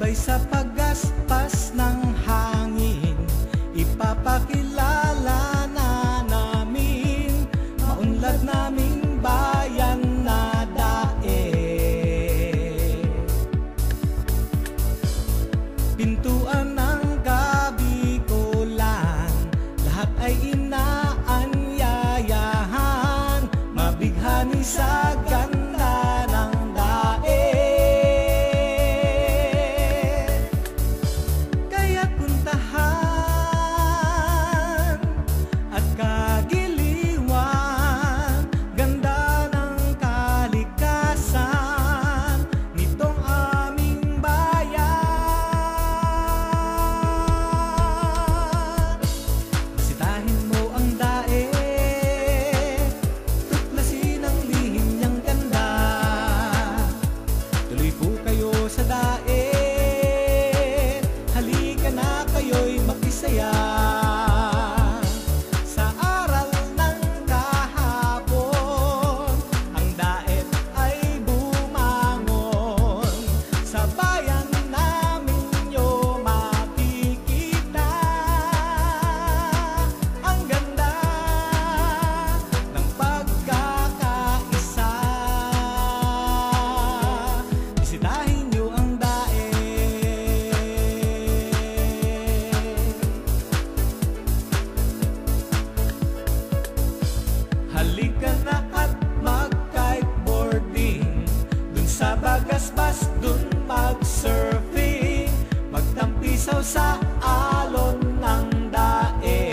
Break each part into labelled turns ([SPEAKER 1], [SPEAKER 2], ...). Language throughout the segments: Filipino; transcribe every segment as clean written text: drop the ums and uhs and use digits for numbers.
[SPEAKER 1] Sabay sa paggaspas ng hangin, ipapakilala na namin maunlad naming bayan na dae. Pintuan ng Kabikulan, lahat ay inaanyayahan, mabighani sa ganda ng dae. Kaya't puntahan at kagiliwan, ganda ng kalikasan nitong aming bayan. Bisitahin mo ang dae, tuklasin ang lihim niyang ganda. Tuloy po kayo sa dae, halika na kayo'y makisaya. Sa aral ng kahapon, ang daet ay bumangon. Sa bayan namin nyo makikita ang ganda ng pagkakaisa. Bisitahin nyo ang dae. Halika na at mag-kiteboarding, dun sa Bagasbas, dun mag-surfing, magtampisaw sa alon ng dae.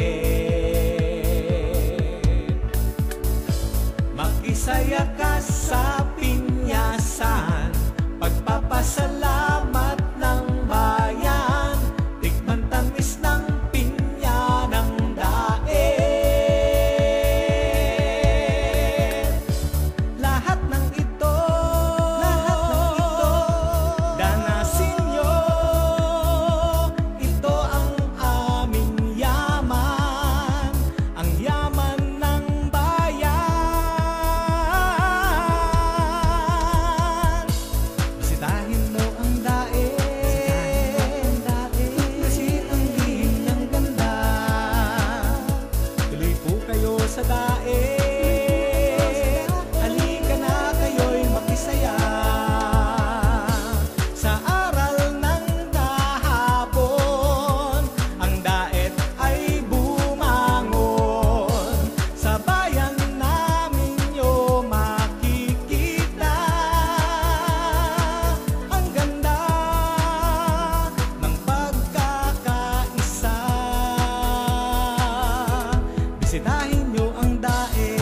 [SPEAKER 1] Makisaya ka sa pinyasan, pagpapasalamat ng bayan, tikman tamis ng pinya ng dae. Lahat ng ito, danasin nyo. Ito ang aming yaman, ang yaman ng bayan. Bisitahin mo ang dae, tuklasin ang lihim niyang ganda. Tuloy po kayo sa dae, halika na kayo'y makisaya. Sa aral ng kahapon, ang daet ay bumangon. Sa bayan namin nyo makikita ang ganda ng pagkakaisa. Bisitahin nyo ang dae.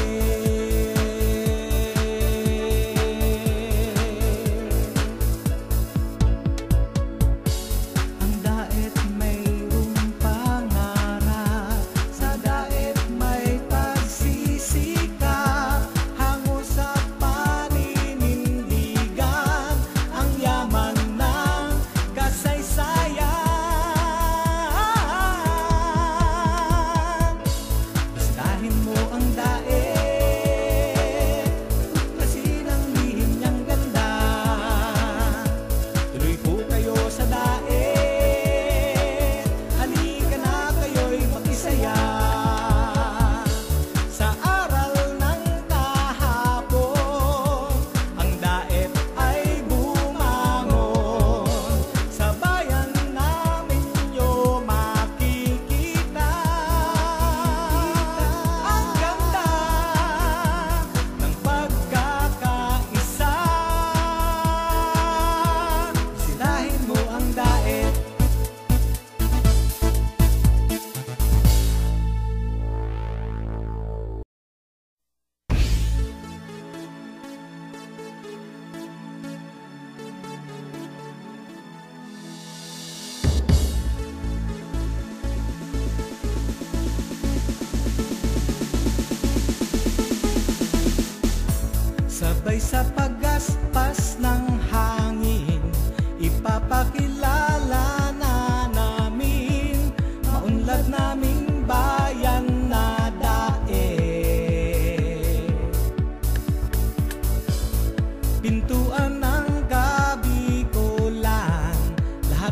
[SPEAKER 1] Ang daet mayroong pangarap, sa daet may pagsisikap, hango sa paninindigan, ang yaman ng kasaysayan. Bisitahin mo ang dae, tuklasin ang lihim niyang ganda. Tuloy po kayo sa dae, halika na kayo'y makisaya. Sa aral ng kahapon, ang daet ay bumangon. Sa bayan namin nyo makikita ang ganda ng pagkakaisa. Bisitahin mo ang daet. Sabay sa paggaspas ng hangin, ipapakilala na namin maunlad naming bayan na dae. Pintuan ng Kabikulan, lahat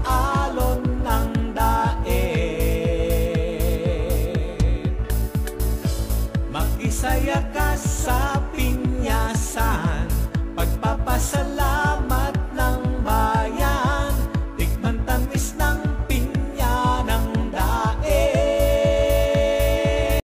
[SPEAKER 1] alon